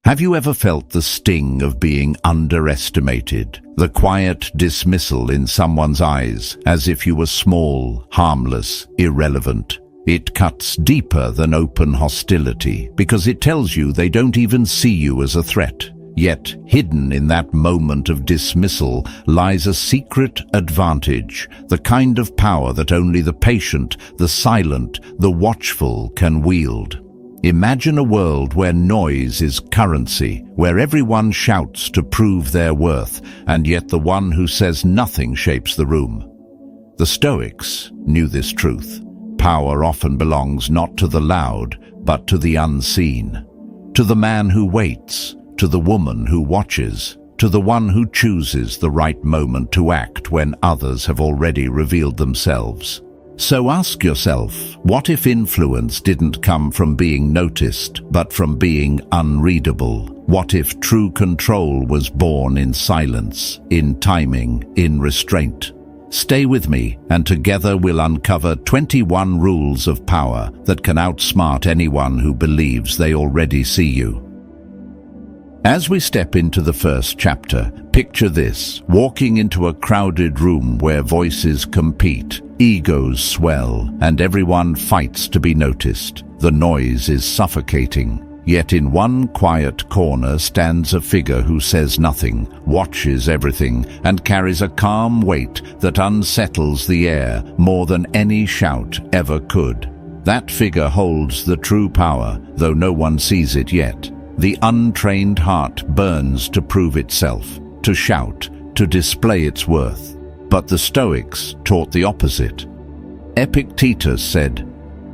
Have you ever felt the sting of being underestimated? The quiet dismissal in someone's eyes, as if you were small, harmless, irrelevant. It cuts deeper than open hostility, because it tells you they don't even see you as a threat. Yet, hidden in that moment of dismissal lies a secret advantage, the kind of power that only the patient, the silent, the watchful can wield. Imagine a world where noise is currency, where everyone shouts to prove their worth, and yet the one who says nothing shapes the room. The Stoics knew this truth. Power often belongs not to the loud, but to the unseen. To the man who waits, to the woman who watches, to the one who chooses the right moment to act when others have already revealed themselves. So ask yourself, what if influence didn't come from being noticed, but from being unreadable? What if true control was born in silence, in timing, in restraint? Stay with me, and together we'll uncover 21 rules of power that can outsmart anyone who believes they already see you. As we step into the first chapter, picture this: walking into a crowded room where voices compete, egos swell, and everyone fights to be noticed. The noise is suffocating. Yet in one quiet corner stands a figure who says nothing, watches everything, and carries a calm weight that unsettles the air more than any shout ever could. That figure holds the true power, though no one sees it yet. The untrained heart burns to prove itself, to shout, to display its worth. But the Stoics taught the opposite. Epictetus said,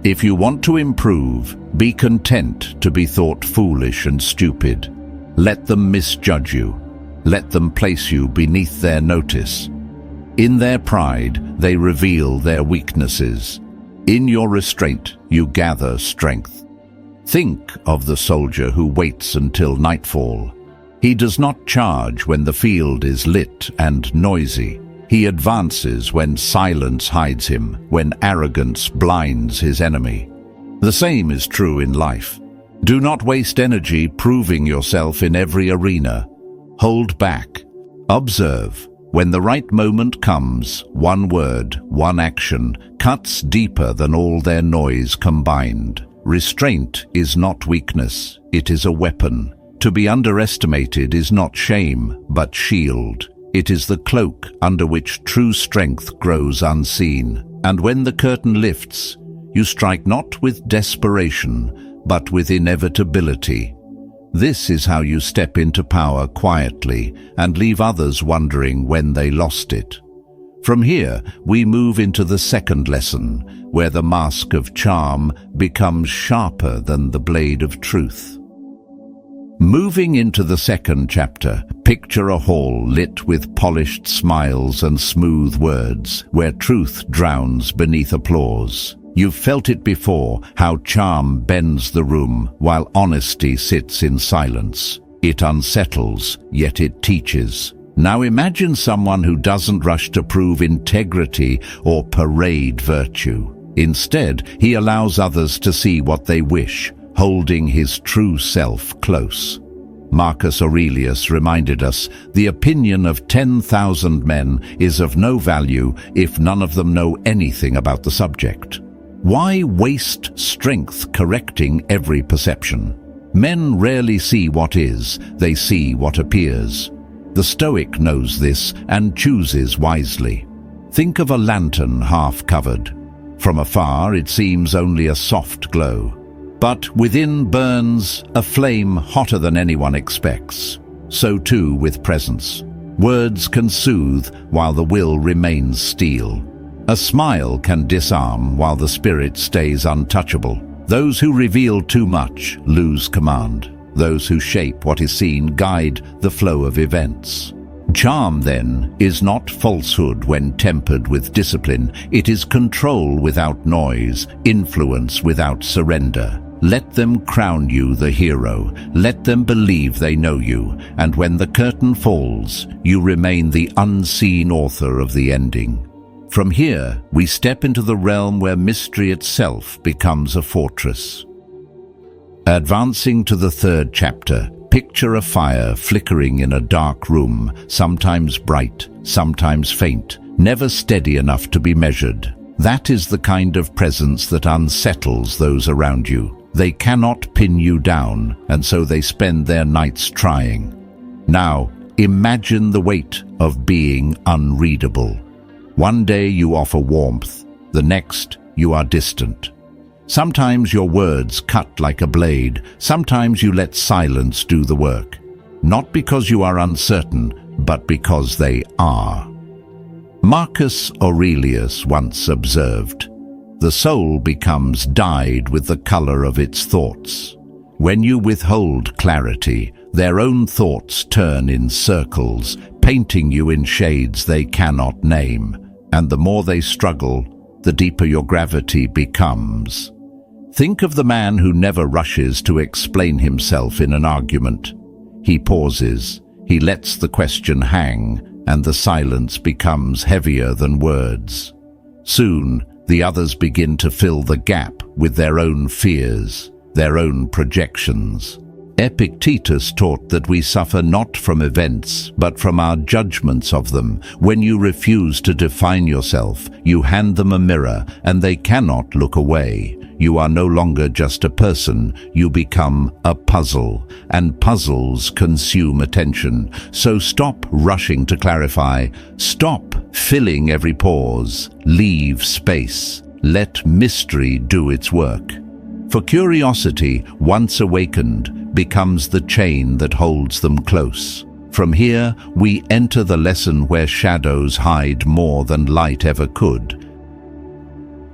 "If you want to improve, be content to be thought foolish and stupid. Let them misjudge you. Let them place you beneath their notice. In their pride, they reveal their weaknesses. In your restraint, you gather strength." Think of the soldier who waits until nightfall. He does not charge when the field is lit and noisy. He advances when silence hides him, when arrogance blinds his enemy. The same is true in life. Do not waste energy proving yourself in every arena. Hold back. Observe. When the right moment comes, one word, one action, cuts deeper than all their noise combined. Restraint is not weakness, it is a weapon. To be underestimated is not shame, but shield. It is the cloak under which true strength grows unseen. And when the curtain lifts, you strike not with desperation, but with inevitability. This is how you step into power quietly and leave others wondering when they lost it. From here, we move into the second lesson, where the mask of charm becomes sharper than the blade of truth. Moving into the second chapter, picture a hall lit with polished smiles and smooth words, where truth drowns beneath applause. You've felt it before, how charm bends the room, while honesty sits in silence. It unsettles, yet it teaches. Now imagine someone who doesn't rush to prove integrity or parade virtue. Instead, he allows others to see what they wish, holding his true self close. Marcus Aurelius reminded us, the opinion of 10,000 men is of no value if none of them know anything about the subject. Why waste strength correcting every perception? Men rarely see what is, they see what appears. The Stoic knows this and chooses wisely. Think of a lantern half covered. From afar, it seems only a soft glow. But within burns a flame hotter than anyone expects. So too with presence. Words can soothe while the will remains steel. A smile can disarm while the spirit stays untouchable. Those who reveal too much lose command. Those who shape what is seen guide the flow of events. Charm, then, is not falsehood when tempered with discipline. It is control without noise, influence without surrender. Let them crown you the hero. Let them believe they know you. And when the curtain falls, you remain the unseen author of the ending. From here, we step into the realm where mystery itself becomes a fortress. Advancing to the third chapter, Picture a fire flickering in a dark room, sometimes bright, sometimes faint, never steady enough to be measured. That is the kind of presence that unsettles those around you. They cannot pin you down, and so they spend their nights trying. Now, imagine the weight of being unreadable. One day you offer warmth, the next you are distant. Sometimes your words cut like a blade, sometimes you let silence do the work. Not because you are uncertain, but because they are. Marcus Aurelius once observed, "The soul becomes dyed with the color of its thoughts." When you withhold clarity, their own thoughts turn in circles, painting you in shades they cannot name. And the more they struggle, the deeper your gravity becomes. Think of the man who never rushes to explain himself in an argument. He pauses, he lets the question hang, and the silence becomes heavier than words. Soon, the others begin to fill the gap with their own fears, their own projections. Epictetus taught that we suffer not from events, but from our judgments of them. When you refuse to define yourself, you hand them a mirror, and they cannot look away. You are no longer just a person, you become a puzzle, and puzzles consume attention. So stop rushing to clarify, stop filling every pause, leave space, let mystery do its work. For curiosity, once awakened, becomes the chain that holds them close. From here, we enter the lesson where shadows hide more than light ever could.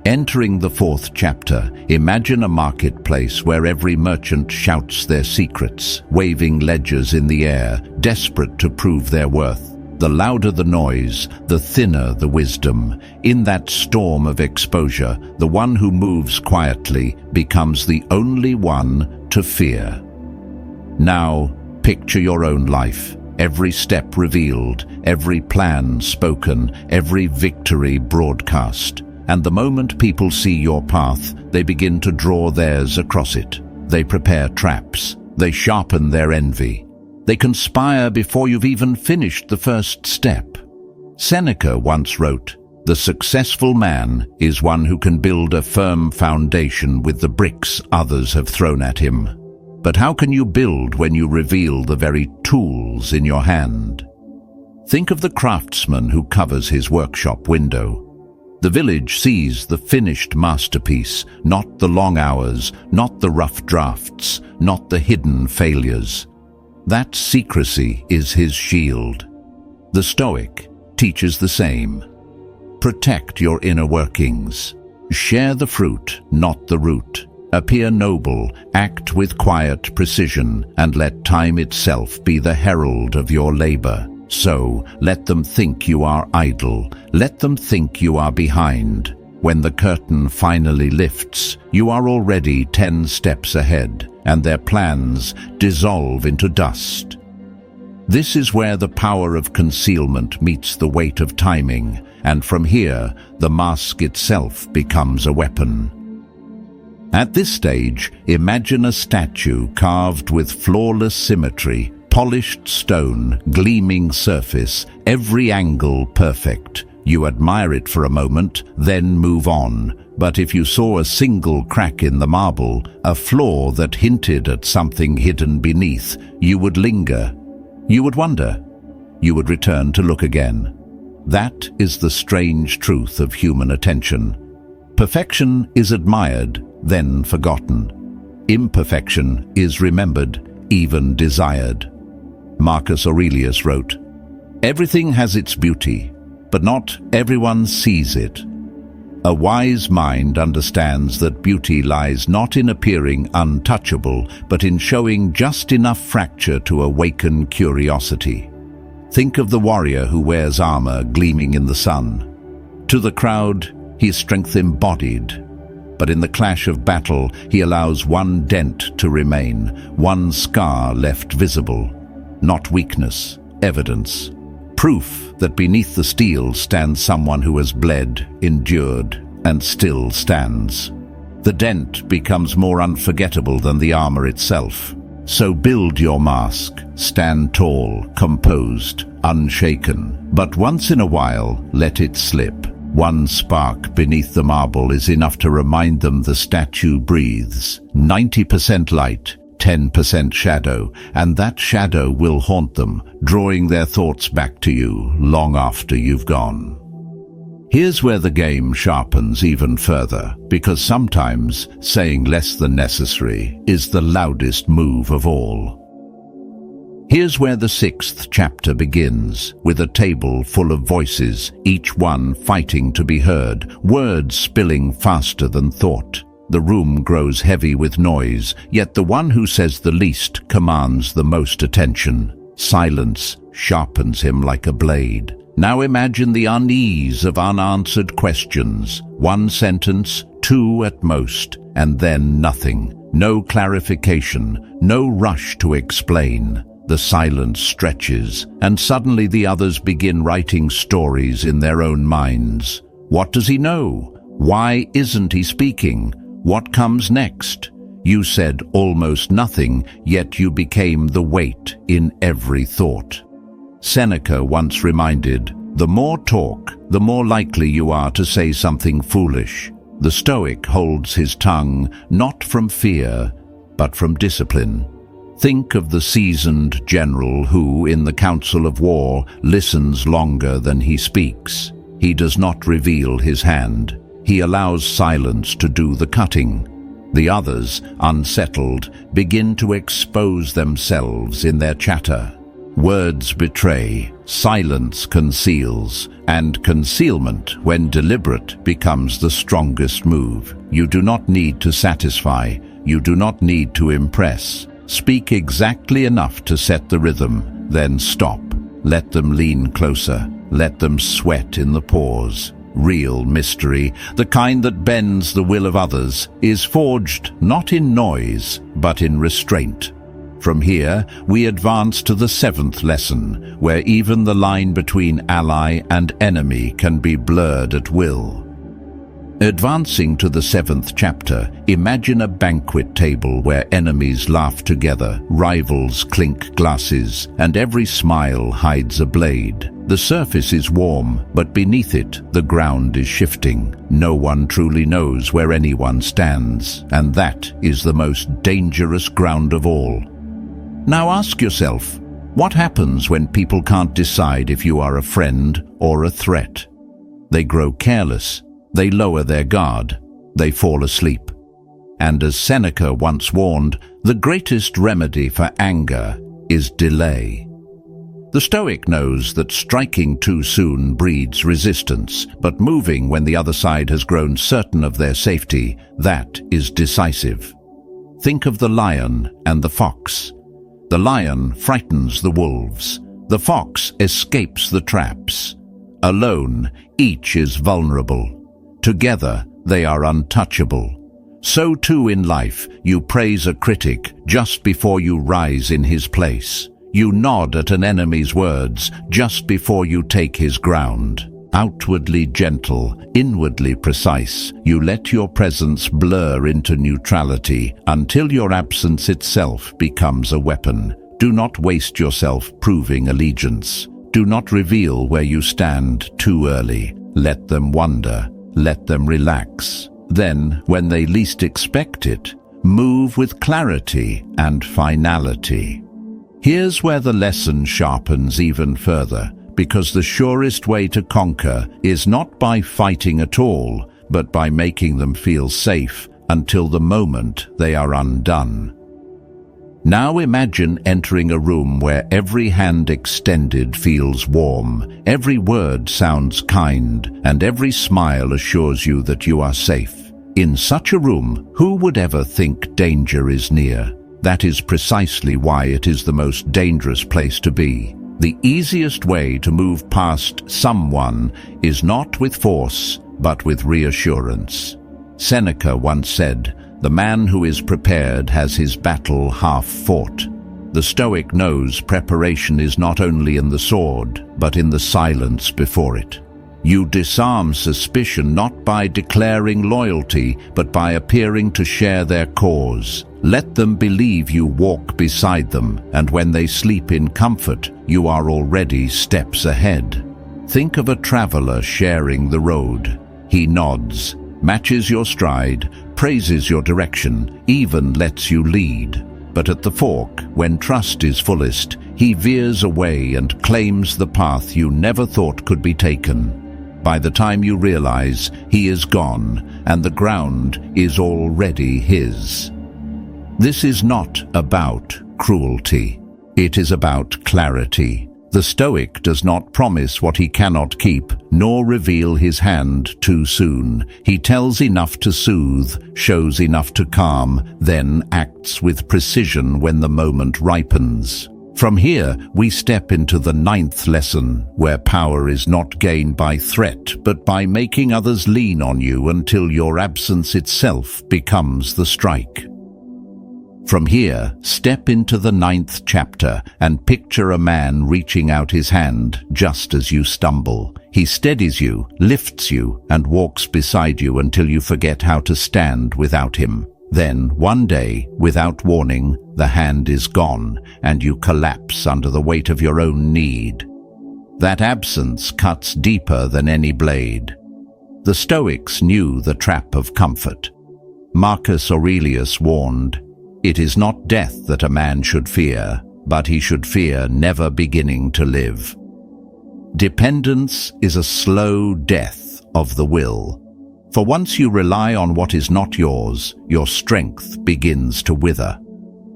Entering the fourth chapter, imagine a marketplace where every merchant shouts their secrets, waving ledgers in the air, desperate to prove their worth. The louder the noise, the thinner the wisdom. In that storm of exposure, the one who moves quietly becomes the only one to fear. Now, picture your own life, every step revealed, every plan spoken, every victory broadcast. And the moment people see your path, they begin to draw theirs across it. They prepare traps. They sharpen their envy. They conspire before you've even finished the first step. Seneca once wrote, "The successful man is one who can build a firm foundation with the bricks others have thrown at him." But how can you build when you reveal the very tools in your hand? Think of the craftsman who covers his workshop window. The village sees the finished masterpiece, not the long hours, not the rough drafts, not the hidden failures. That secrecy is his shield. The Stoic teaches the same. Protect your inner workings. Share the fruit, not the root. Appear noble, act with quiet precision, and let time itself be the herald of your labor. So, let them think you are idle. Let them think you are behind. When the curtain finally lifts, you are already 10 steps ahead, and their plans dissolve into dust. This is where the power of concealment meets the weight of timing, and from here, the mask itself becomes a weapon. At this stage, imagine a statue carved with flawless symmetry, polished stone, gleaming surface, every angle perfect. You admire it for a moment, then move on. But if you saw a single crack in the marble, a flaw that hinted at something hidden beneath, you would linger. You would wonder. You would return to look again. That is the strange truth of human attention. Perfection is admired, then forgotten. Imperfection is remembered, even desired. Marcus Aurelius wrote, "Everything has its beauty, but not everyone sees it. A wise mind understands that beauty lies not in appearing untouchable, but in showing just enough fracture to awaken curiosity." Think of the warrior who wears armor gleaming in the sun. To the crowd, he is strength embodied. But in the clash of battle, he allows one dent to remain, one scar left visible. Not weakness, evidence. Proof that beneath the steel stands someone who has bled, endured, and still stands. The dent becomes more unforgettable than the armor itself. So build your mask, stand tall, composed, unshaken. But once in a while, let it slip. One spark beneath the marble is enough to remind them the statue breathes. 90% light, 10% shadow, and that shadow will haunt them, drawing their thoughts back to you long after you've gone. Here's where the game sharpens even further, because sometimes saying less than necessary is the loudest move of all. Here's where the 6th chapter begins, with a table full of voices, each one fighting to be heard, words spilling faster than thought. The room grows heavy with noise, yet the one who says the least commands the most attention. Silence sharpens him like a blade. Now imagine the unease of unanswered questions. One sentence, two at most, and then nothing. No clarification, no rush to explain. The silence stretches, and suddenly the others begin writing stories in their own minds. What does he know? Why isn't he speaking? What comes next? You said almost nothing, yet you became the weight in every thought. Seneca once reminded, the more talk, the more likely you are to say something foolish. The Stoic holds his tongue not from fear, but from discipline. Think of the seasoned general who, in the council of war, listens longer than he speaks. He does not reveal his hand. He allows silence to do the cutting. The others, unsettled, begin to expose themselves in their chatter. Words betray, silence conceals, and concealment, when deliberate, becomes the strongest move. You do not need to satisfy. You do not need to impress. Speak exactly enough to set the rhythm, then stop. Let them lean closer. Let them sweat in the pause. Real mystery, the kind that bends the will of others, is forged not in noise, but in restraint. From here, we advance to the 7th lesson, where even the line between ally and enemy can be blurred at will. Advancing to the 7th chapter, imagine a banquet table where enemies laugh together, rivals clink glasses, and every smile hides a blade. The surface is warm, but beneath it, the ground is shifting. No one truly knows where anyone stands, and that is the most dangerous ground of all. Now ask yourself, what happens when people can't decide if you are a friend or a threat? They grow careless. They lower their guard. They fall asleep. And as Seneca once warned, the greatest remedy for anger is delay. The Stoic knows that striking too soon breeds resistance, but moving when the other side has grown certain of their safety, that is decisive. Think of the lion and the fox. The lion frightens the wolves. The fox escapes the traps. Alone, each is vulnerable. Together, they are untouchable. So too in life, you praise a critic just before you rise in his place. You nod at an enemy's words just before you take his ground. Outwardly gentle, inwardly precise, you let your presence blur into neutrality until your absence itself becomes a weapon. Do not waste yourself proving allegiance. Do not reveal where you stand too early. Let them wonder. Let them relax. Then, when they least expect it, move with clarity and finality. Here's where the lesson sharpens even further, because the surest way to conquer is not by fighting at all, but by making them feel safe until the moment they are undone. Now imagine entering a room where every hand extended feels warm, every word sounds kind, and every smile assures you that you are safe. In such a room, who would ever think danger is near? That is precisely why it is the most dangerous place to be. The easiest way to move past someone is not with force, but with reassurance. Seneca once said, "The man who is prepared has his battle half fought." The Stoic knows preparation is not only in the sword, but in the silence before it. You disarm suspicion not by declaring loyalty, but by appearing to share their cause. Let them believe you walk beside them, and when they sleep in comfort, you are already steps ahead. Think of a traveler sharing the road. He nods, matches your stride, praises your direction, even lets you lead. But at the fork, when trust is fullest, he veers away and claims the path you never thought could be taken. By the time you realize, he is gone, and the ground is already his. This is not about cruelty. It is about clarity. The Stoic does not promise what he cannot keep, nor reveal his hand too soon. He tells enough to soothe, shows enough to calm, then acts with precision when the moment ripens. From here, we step into the 9th lesson, where power is not gained by threat, but by making others lean on you until your absence itself becomes the strike. From here, step into the 9th chapter and picture a man reaching out his hand just as you stumble. He steadies you, lifts you, and walks beside you until you forget how to stand without him. Then, one day, without warning, the hand is gone, and you collapse under the weight of your own need. That absence cuts deeper than any blade. The Stoics knew the trap of comfort. Marcus Aurelius warned, "It is not death that a man should fear, but he should fear never beginning to live." Dependence is a slow death of the will. For once you rely on what is not yours, your strength begins to wither.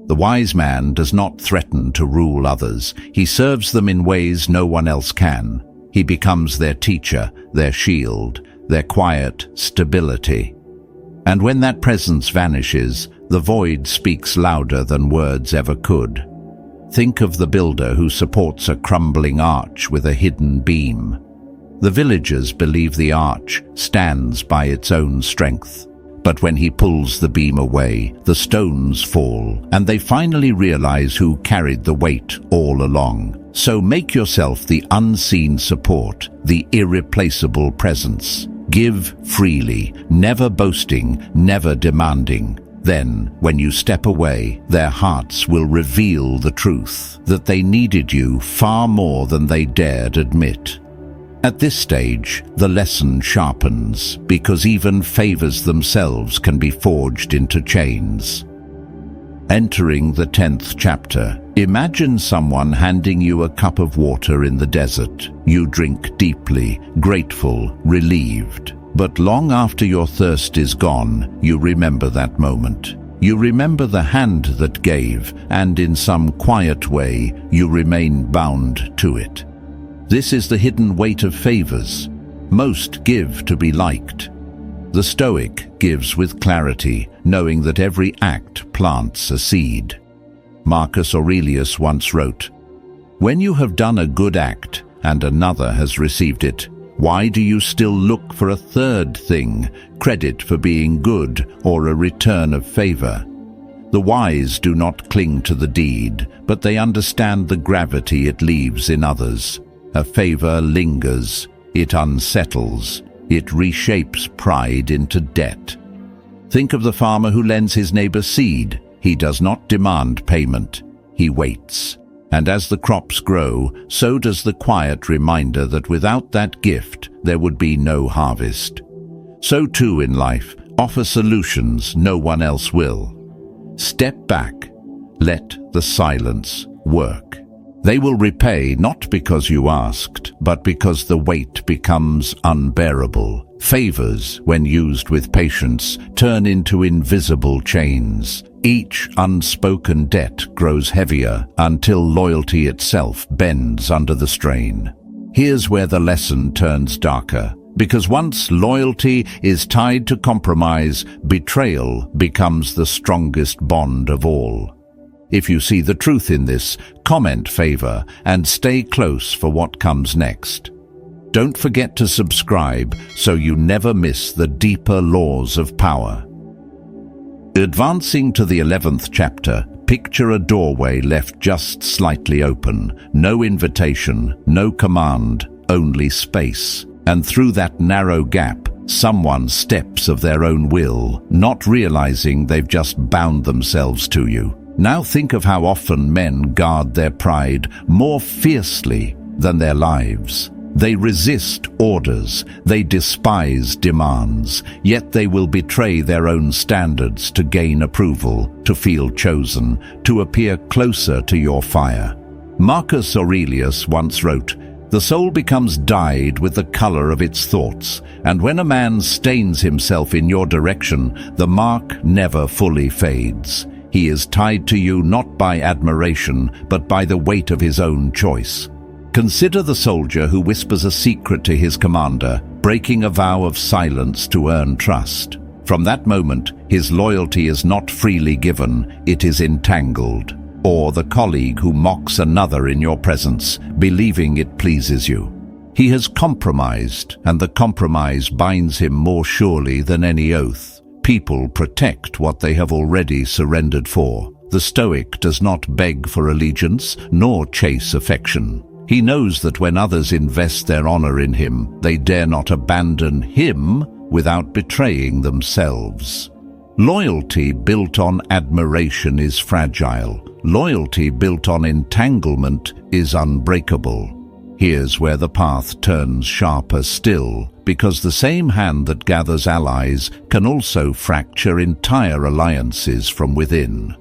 The wise man does not threaten to rule others. He serves them in ways no one else can. He becomes their teacher, their shield, their quiet stability. And when that presence vanishes, the void speaks louder than words ever could. Think of the builder who supports a crumbling arch with a hidden beam. The villagers believe the arch stands by its own strength. But when he pulls the beam away, the stones fall, and they finally realize who carried the weight all along. So make yourself the unseen support, the irreplaceable presence. Give freely, never boasting, never demanding. Then, when you step away, their hearts will reveal the truth, that they needed you far more than they dared admit. At this stage, the lesson sharpens, because even favors themselves can be forged into chains. Entering the 10th chapter, imagine someone handing you a cup of water in the desert. You drink deeply, grateful, relieved. But long after your thirst is gone, you remember that moment. You remember the hand that gave, and in some quiet way, you remain bound to it. This is the hidden weight of favors. Most give to be liked. The Stoic gives with clarity, knowing that every act plants a seed. Marcus Aurelius once wrote, "When you have done a good act, and another has received it, why do you still look for a third thing, credit for being good or a return of favor? The wise do not cling to the deed, but they understand the gravity it leaves in others. A favor lingers, it unsettles, it reshapes pride into debt." Think of the farmer who lends his neighbor seed. He does not demand payment, he waits. And as the crops grow, so does the quiet reminder that without that gift, there would be no harvest. So too in life, offer solutions no one else will. Step back, let the silence work. They will repay not because you asked, but because the weight becomes unbearable. Favors, when used with patience, turn into invisible chains. Each unspoken debt grows heavier until loyalty itself bends under the strain. Here's where the lesson turns darker. Because once loyalty is tied to compromise, betrayal becomes the strongest bond of all. If you see the truth in this, comment favor and stay close for what comes next. Don't forget to subscribe so you never miss the deeper laws of power. Advancing to the 11th chapter, picture a doorway left just slightly open. No invitation, no command, only space. And through that narrow gap, Someone steps of their own will, not realizing they've just bound themselves to you. Now think of how often men guard their pride more fiercely than their lives. They resist orders, they despise demands, yet they will betray their own standards to gain approval, to feel chosen, to appear closer to your fire. Marcus Aurelius once wrote, "The soul becomes dyed with the color of its thoughts, and when a man stains himself in your direction, the mark never fully fades. He is tied to you not by admiration, but by the weight of his own choice." Consider the soldier who whispers a secret to his commander, breaking a vow of silence to earn trust. From that moment, his loyalty is not freely given, it is entangled. Or the colleague who mocks another in your presence, believing it pleases you. He has compromised, and the compromise binds him more surely than any oath. People protect what they have already surrendered for. The Stoic does not beg for allegiance, nor chase affection. He knows that when others invest their honor in him, they dare not abandon him without betraying themselves. Loyalty built on admiration is fragile. Loyalty built on entanglement is unbreakable. Here's where the path turns sharper still, because the same hand that gathers allies can also fracture entire alliances from within.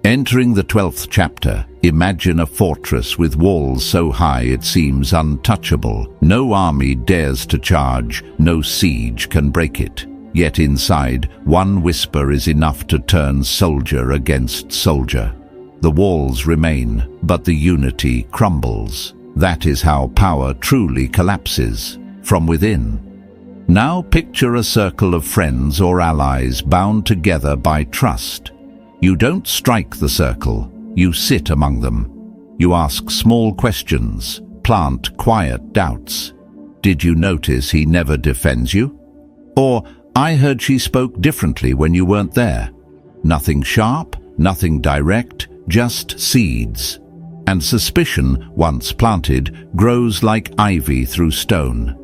Entering the 12th chapter, imagine a fortress with walls so high it seems untouchable. No army dares to charge, no siege can break it. Yet inside, one whisper is enough to turn soldier against soldier. The walls remain, but the unity crumbles. That is how power truly collapses, from within. Now picture a circle of friends or allies bound together by trust. You don't strike the circle, you sit among them. You ask small questions, plant quiet doubts. Did you notice he never defends you? Or, I heard she spoke differently when you weren't there. Nothing sharp, nothing direct, just seeds. And suspicion, once planted, grows like ivy through stone.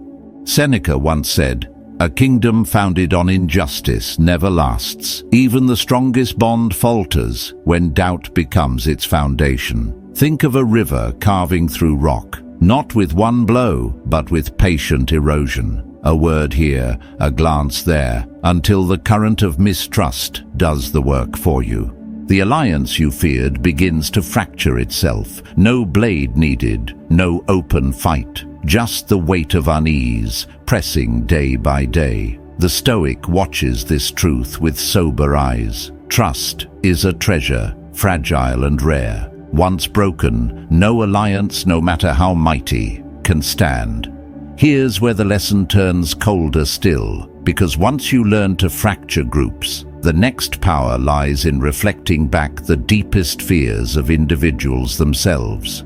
Seneca once said, "A kingdom founded on injustice never lasts. Even the strongest bond falters when doubt becomes its foundation." Think of a river carving through rock, not with one blow, but with patient erosion. A word here, a glance there, until the current of mistrust does the work for you. The alliance you feared begins to fracture itself. No blade needed, no open fight, just the weight of unease, pressing day by day. The Stoic watches this truth with sober eyes. Trust is a treasure, fragile and rare. Once broken, no alliance, no matter how mighty, can stand. Here's where the lesson turns colder still, because once you learn to fracture groups, the next power lies in reflecting back the deepest fears of individuals themselves.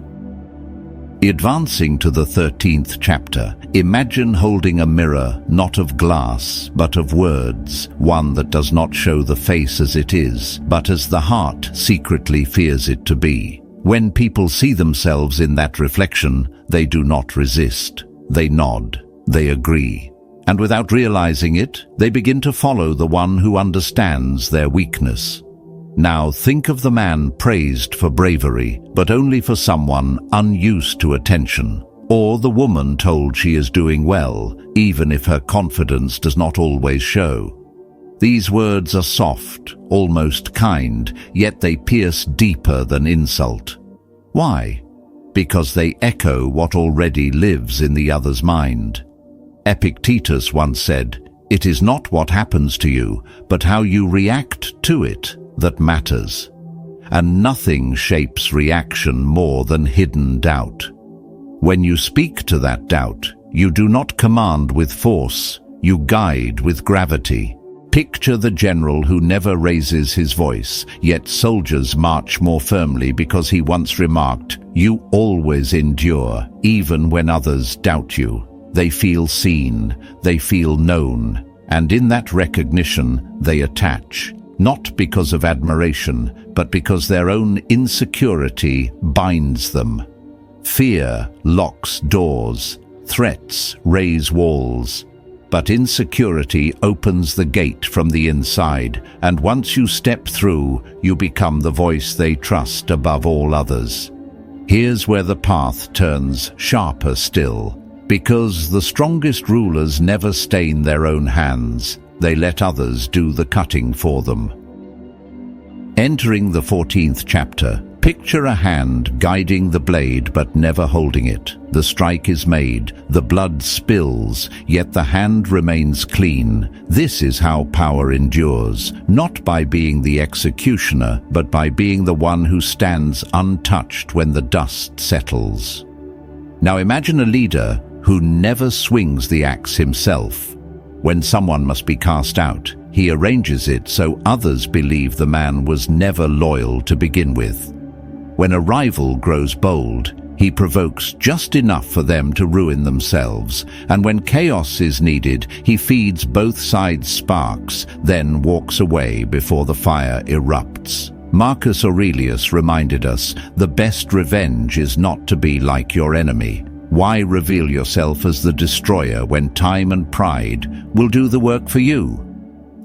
Advancing to the 13th chapter, imagine holding a mirror not of glass, but of words, one that does not show the face as it is, but as the heart secretly fears it to be. When people see themselves in that reflection, they do not resist. They nod, they agree, and without realizing it, they begin to follow the one who understands their weakness. Now think of the man praised for bravery, but only for someone unused to attention, or the woman told she is doing well, even if her confidence does not always show. These words are soft, almost kind, yet they pierce deeper than insult. Why? Because they echo what already lives in the other's mind. Epictetus once said, "It is not what happens to you, but how you react to it that matters." And nothing shapes reaction more than hidden doubt. When you speak to that doubt, you do not command with force, you guide with gravity. Picture the general who never raises his voice, yet soldiers march more firmly because he once remarked, "You always endure, even when others doubt you." They feel seen, they feel known, and in that recognition they attach, not because of admiration, but because their own insecurity binds them. Fear locks doors, threats raise walls. but insecurity opens the gate from the inside, and once you step through, you become the voice they trust above all others. Here's where the path turns sharper still, because the strongest rulers never stain their own hands. They let others do the cutting for them. Entering the 14th chapter, picture a hand guiding the blade but never holding it. The strike is made, the blood spills, yet the hand remains clean. This is how power endures, not by being the executioner, but by being the one who stands untouched when the dust settles. Now imagine a leader who never swings the axe himself. When someone must be cast out, he arranges it so others believe the man was never loyal to begin with. When a rival grows bold, he provokes just enough for them to ruin themselves, and when chaos is needed, he feeds both sides sparks, then walks away before the fire erupts. Marcus Aurelius reminded us, the best revenge is not to be like your enemy. Why reveal yourself as the destroyer when time and pride will do the work for you?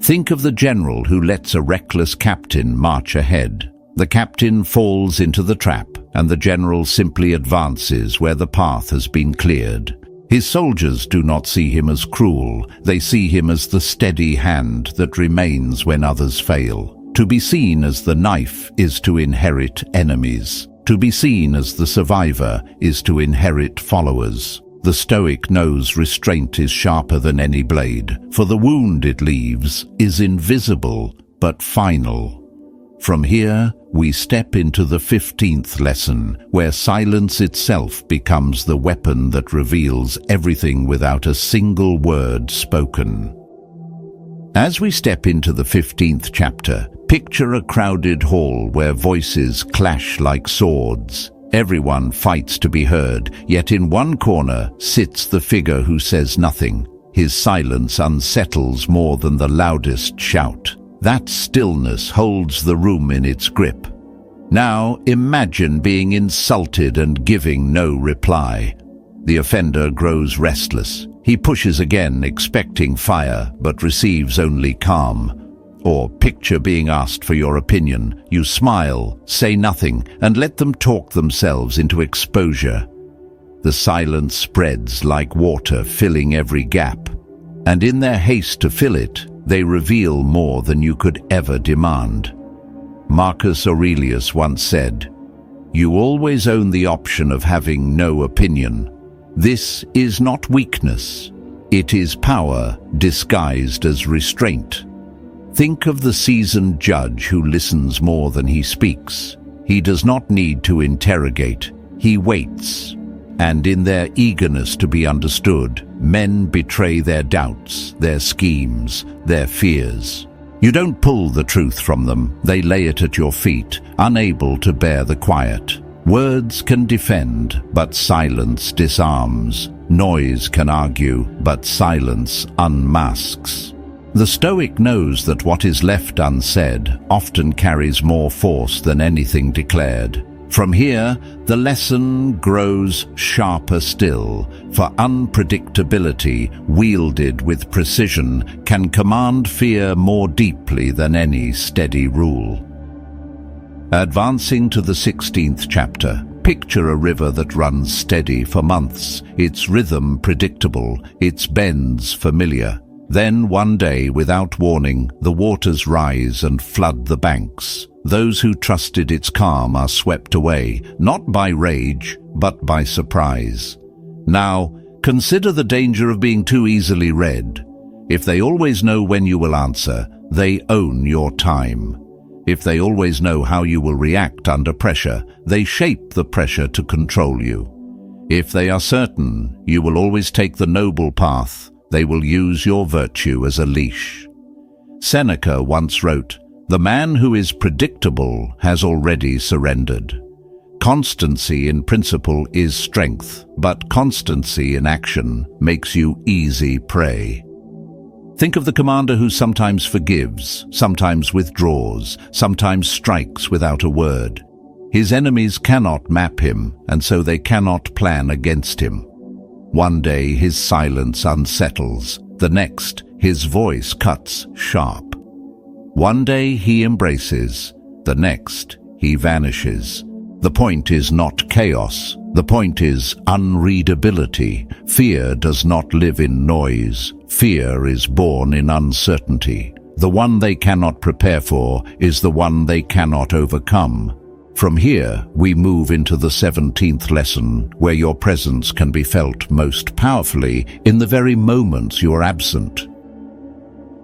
Think of the general who lets a reckless captain march ahead. The captain falls into the trap, and the general simply advances where the path has been cleared. His soldiers do not see him as cruel, they see him as the steady hand that remains when others fail. To be seen as the knife is to inherit enemies. To be seen as the survivor is to inherit followers. The Stoic knows restraint is sharper than any blade, for the wound it leaves is invisible but final. From here, we step into the 15th lesson, where silence itself becomes the weapon that reveals everything without a single word spoken. As we step into the 15th chapter, picture a crowded hall where voices clash like swords. Everyone fights to be heard, yet in one corner sits the figure who says nothing. His silence unsettles more than the loudest shout. That stillness holds the room in its grip. Now imagine being insulted and giving no reply. The offender grows restless. He pushes again, expecting fire, but receives only calm. Or picture being asked for your opinion. You smile, say nothing, and let them talk themselves into exposure. The silence spreads like water, filling every gap. And in their haste to fill it, they reveal more than you could ever demand. Marcus Aurelius once said, "You always own the option of having no opinion. This is not weakness. It is power disguised as restraint." Think of the seasoned judge who listens more than he speaks. He does not need to interrogate. He waits. And in their eagerness to be understood, men betray their doubts, their schemes, their fears. You don't pull the truth from them. They lay it at your feet, unable to bear the quiet. Words can defend, but silence disarms. Noise can argue, but silence unmasks. The Stoic knows that what is left unsaid often carries more force than anything declared. From here, the lesson grows sharper still, for unpredictability, wielded with precision, can command fear more deeply than any steady rule. Advancing to the 16th chapter, picture a river that runs steady for months, its rhythm predictable, its bends familiar. Then one day, without warning, the waters rise and flood the banks. Those who trusted its calm are swept away, not by rage, but by surprise. Now, consider the danger of being too easily read. If they always know when you will answer, they own your time. If they always know how you will react under pressure, they shape the pressure to control you. If they are certain you will always take the noble path, they will use your virtue as a leash. Seneca once wrote, "The man who is predictable has already surrendered." Constancy in principle is strength, but constancy in action makes you easy prey. Think of the commander who sometimes forgives, sometimes withdraws, sometimes strikes without a word. His enemies cannot map him, and so they cannot plan against him. One day his silence unsettles, The next, his voice cuts sharp. One day he embraces, the next he vanishes. The point is not chaos. The point is unreadability. Fear does not live in noise. Fear is born in uncertainty. The one they cannot prepare for is the one they cannot overcome. From here, we move into the 17th lesson, where your presence can be felt most powerfully in the very moments you are absent.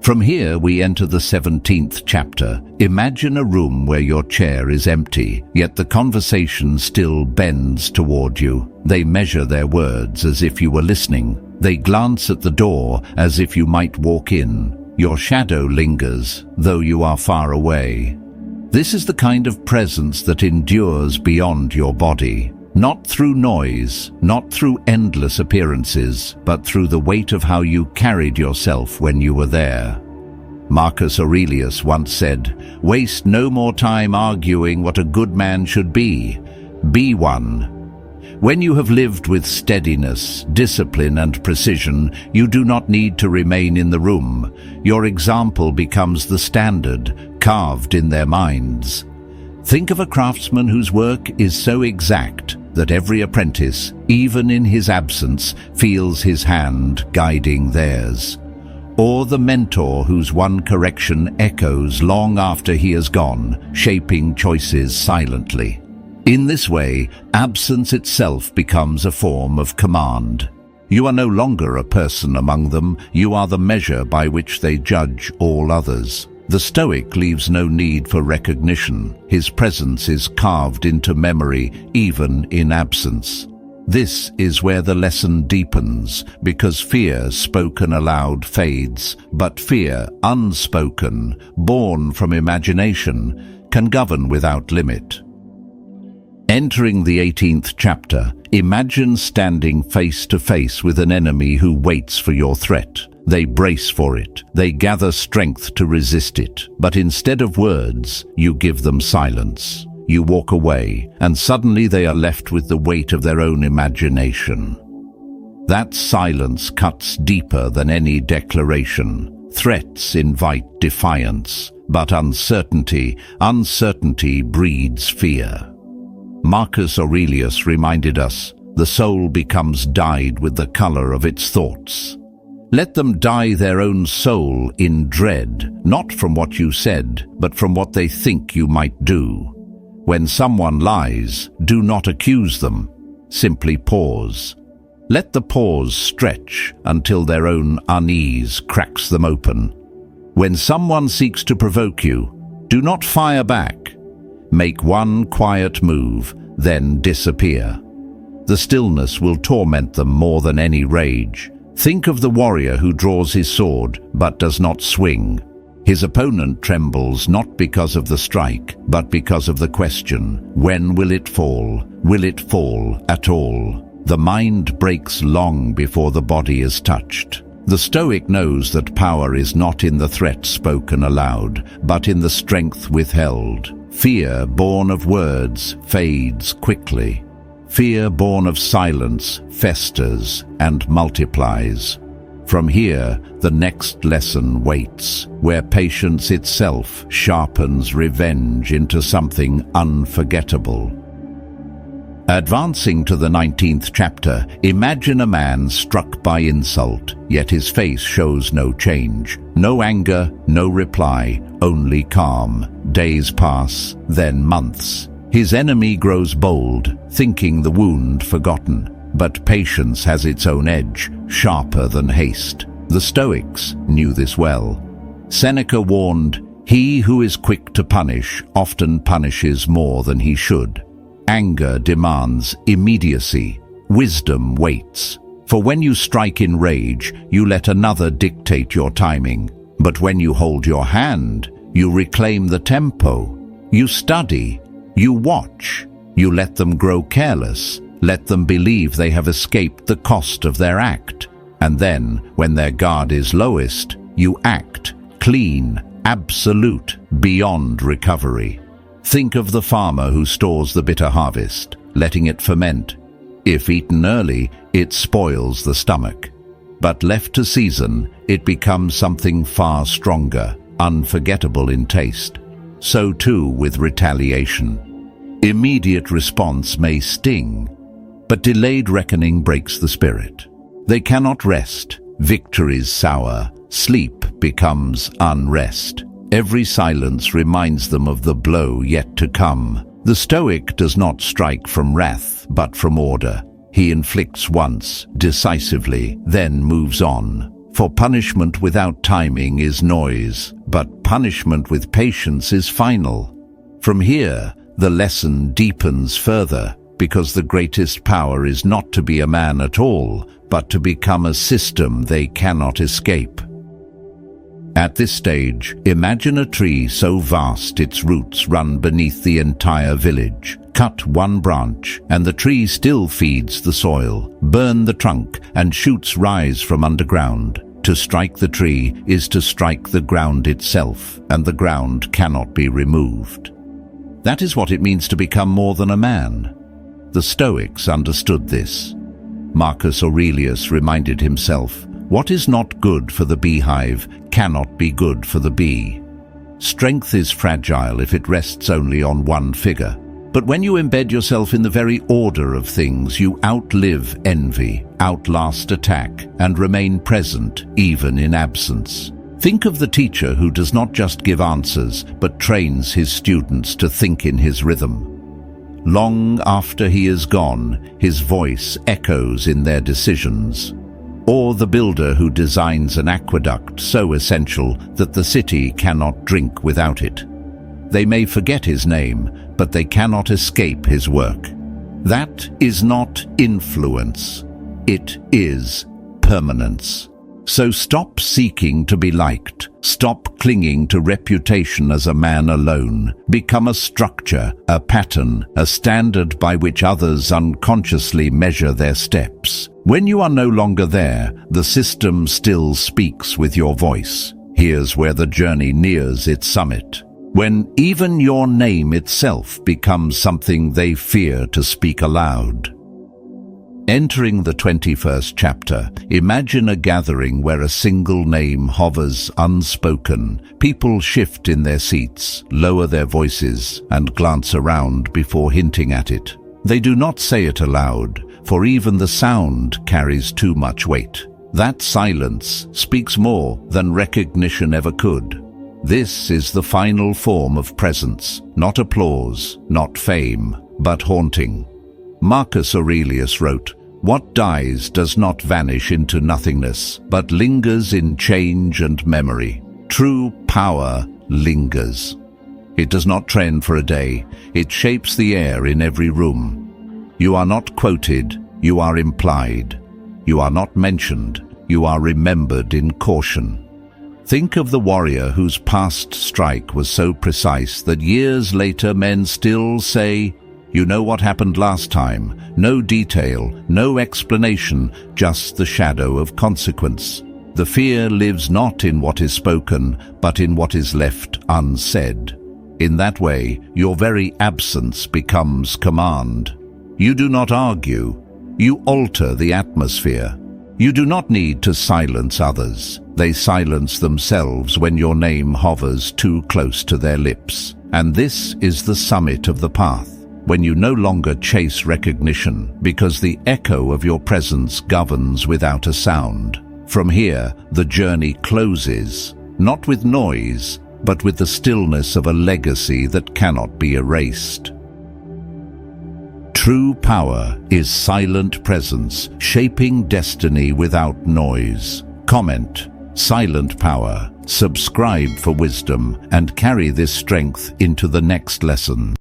From here, we enter the 17th chapter. Imagine a room where your chair is empty, yet the conversation still bends toward you. They measure their words as if you were listening. They glance at the door as if you might walk in. Your shadow lingers, though you are far away. This is the kind of presence that endures beyond your body. Not through noise, not through endless appearances, but through the weight of how you carried yourself when you were there. Marcus Aurelius once said, "Waste no more time arguing what a good man should be. Be one." When you have lived with steadiness, discipline, and precision, you do not need to remain in the room. Your example becomes the standard, carved in their minds. Think of a craftsman whose work is so exact that every apprentice, even in his absence, feels his hand guiding theirs. Or the mentor whose one correction echoes long after he has gone, shaping choices silently. In this way, absence itself becomes a form of command. You are no longer a person among them, you are the measure by which they judge all others. The Stoic leaves no need for recognition. His presence is carved into memory, even in absence. This is where the lesson deepens, because fear spoken aloud fades, but fear unspoken, born from imagination, can govern without limit. Entering the 18th chapter, imagine standing face to face with an enemy who waits for your threat. They brace for it. They gather strength to resist it. But instead of words, you give them silence. You walk away, and suddenly they are left with the weight of their own imagination. That silence cuts deeper than any declaration. Threats invite defiance, but uncertainty breeds fear. Marcus Aurelius reminded us, the soul becomes dyed with the color of its thoughts. Let them dye their own soul in dread, not from what you said, but from what they think you might do. When someone lies, do not accuse them. Simply pause. Let the pause stretch until their own unease cracks them open. When someone seeks to provoke you, do not fire back. Make one quiet move, then disappear. The stillness will torment them more than any rage. Think of the warrior who draws his sword but does not swing. His opponent trembles not because of the strike, but because of the question, when will it fall? Will it fall at all? The mind breaks long before the body is touched. The Stoic knows that power is not in the threat spoken aloud, but in the strength withheld. Fear born of words fades quickly. Fear born of silence festers and multiplies. From here, the next lesson waits, where patience itself sharpens revenge into something unforgettable. Advancing to the 19th chapter, imagine a man struck by insult, yet his face shows no change. No anger, no reply, only calm. Days pass, then months. His enemy grows bold, thinking the wound forgotten. But patience has its own edge, sharper than haste. The Stoics knew this well. Seneca warned, "He who is quick to punish often punishes more than he should." Anger demands immediacy. Wisdom waits. For when you strike in rage, you let another dictate your timing. But when you hold your hand, you reclaim the tempo. You study. You watch. You let them grow careless. Let them believe they have escaped the cost of their act. And then, when their guard is lowest, you act, clean, absolute, beyond recovery. Think of the farmer who stores the bitter harvest, letting it ferment. If eaten early, it spoils the stomach. but left to season, it becomes something far stronger, unforgettable in taste. So too with retaliation. Immediate response may sting, but delayed reckoning breaks the spirit. They cannot rest. Victories sour. Sleep becomes unrest. Every silence reminds them of the blow yet to come. The Stoic does not strike from wrath, but from order. He inflicts once, decisively, then moves on. For punishment without timing is noise, but punishment with patience is final. From here, the lesson deepens further, because the greatest power is not to be a man at all, but to become a system they cannot escape. At this stage, imagine a tree so vast its roots run beneath the entire village. Cut one branch, and the tree still feeds the soil. Burn the trunk, and shoots rise from underground. To strike the tree is to strike the ground itself, and the ground cannot be removed. That is what it means to become more than a man. The Stoics understood this. Marcus Aurelius reminded himself, "What is not good for the beehive cannot be good for the bee." Strength is fragile if it rests only on one figure. But when you embed yourself in the very order of things, you outlive envy, outlast attack, and remain present even in absence. Think of the teacher who does not just give answers, but trains his students to think in his rhythm. Long after he is gone, his voice echoes in their decisions. Or the builder who designs an aqueduct so essential that the city cannot drink without it. They may forget his name, but they cannot escape his work. That is not influence. It is permanence. So stop seeking to be liked. Stop clinging to reputation as a man alone. Become a structure, a pattern, a standard by which others unconsciously measure their steps. When you are no longer there, the system still speaks with your voice. Here's where the journey nears its summit. When even your name itself becomes something they fear to speak aloud. Entering the 21st chapter, imagine a gathering where a single name hovers unspoken. People shift in their seats, lower their voices, and glance around before hinting at it. They do not say it aloud, for even the sound carries too much weight. That silence speaks more than recognition ever could. This is the final form of presence, not applause, not fame, but haunting. Marcus Aurelius wrote, "What dies does not vanish into nothingness, but lingers in change and memory. True power lingers. It does not trend for a day, it shapes the air in every room. You are not quoted, you are implied. You are not mentioned, you are remembered in caution." Think of the warrior whose past strike was so precise that years later men still say, "You know what happened last time." No detail, no explanation, just the shadow of consequence. The fear lives not in what is spoken, but in what is left unsaid. In that way, your very absence becomes command. You do not argue, you alter the atmosphere. You do not need to silence others. They silence themselves when your name hovers too close to their lips. And this is the summit of the path, when you no longer chase recognition, because the echo of your presence governs without a sound. From here, the journey closes, not with noise, but with the stillness of a legacy that cannot be erased. True power is silent presence, shaping destiny without noise. Comment, silent power. Subscribe for wisdom and carry this strength into the next lesson.